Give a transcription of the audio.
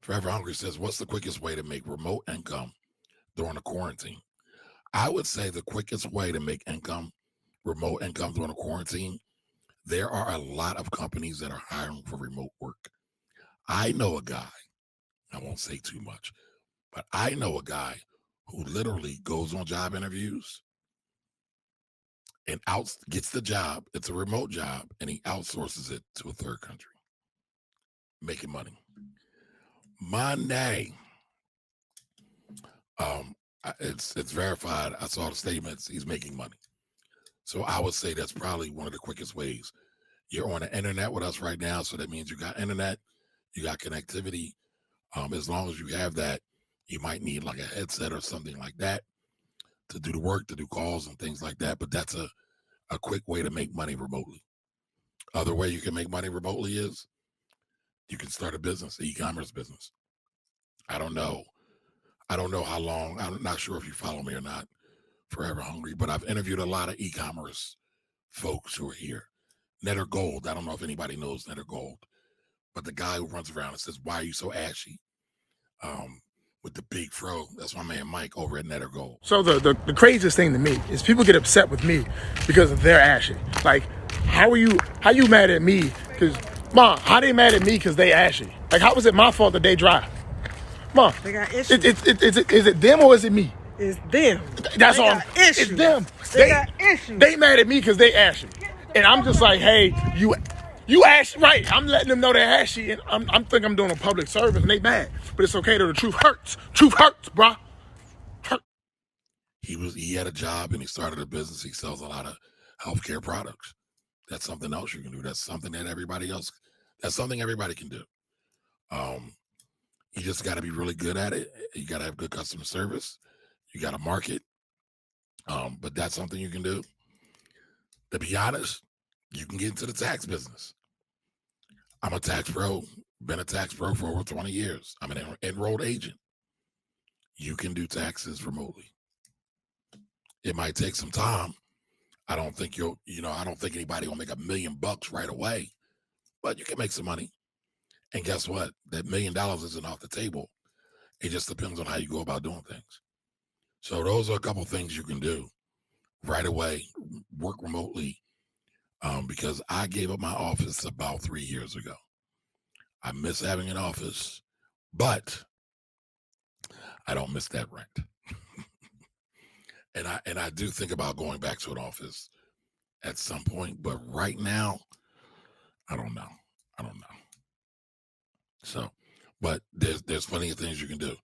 Forever Hungry says, what's the quickest way to make remote income during the quarantine? I would say the quickest way to make remote income during the quarantine, there are a lot of companies that are hiring for remote work. I know a guy, I won't say too much, but I know a guy who literally goes on job interviews and gets the job. It's a remote job, and he outsources it to a third country, making money. Monday, it's verified. I saw the statements. He's making money. So I would say that's probably one of the quickest ways. You're on the internet with us right now, so that means you got internet, you got connectivity. As long as you have that, you might need like a headset or something like that to do the work, to do calls and things like that. But that's a quick way to make money remotely. Other way you can make money remotely is you can start a business, an e-commerce business. I don't know how long. I'm not sure if you follow me or not, Forever Hungry, but I've interviewed a lot of e-commerce folks who are here. Netter Gold. I don't know if anybody knows Netter Gold, but the guy who runs around and says, "Why are you so ashy?" With the big fro. That's my man Mike over at Netter Gold. So the craziest thing to me is people get upset with me because they're ashy. Like, how you mad at me? Because, Mom, how they mad at me because they ashy? Like, how was it my fault that they dry? Mom, they got issues. Is it them or is it me? It's them. That's they all. Got issues. It's them. They got issues. They mad at me because they ashy, and I'm just like, hey, you ashy, right? I'm letting them know they're ashy, and I'm think I'm doing a public service, and they mad, but it's okay though. The truth hurts. Truth hurts, bruh. Hurt. He had a job and he started a business. He sells a lot of healthcare products. That's something else you can do. That's something that everybody can do. You just got to be really good at it. You got to have good customer service. You got to market. But that's something you can do. To be honest, you can get into the tax business. I'm a tax pro, been a tax pro for over 20 years. I'm an enrolled agent. You can do taxes remotely. It might take some time. I don't think I don't think anybody will make $1 million right away, but you can make some money. And guess what? That $1 million isn't off the table. It just depends on how you go about doing things. So those are a couple things you can do right away. Work remotely. Because I gave up my office about 3 years ago. I miss having an office, but I don't miss that rent. and I do think about going back to an office at some point, but right now, I don't know. So, but there's plenty of things you can do.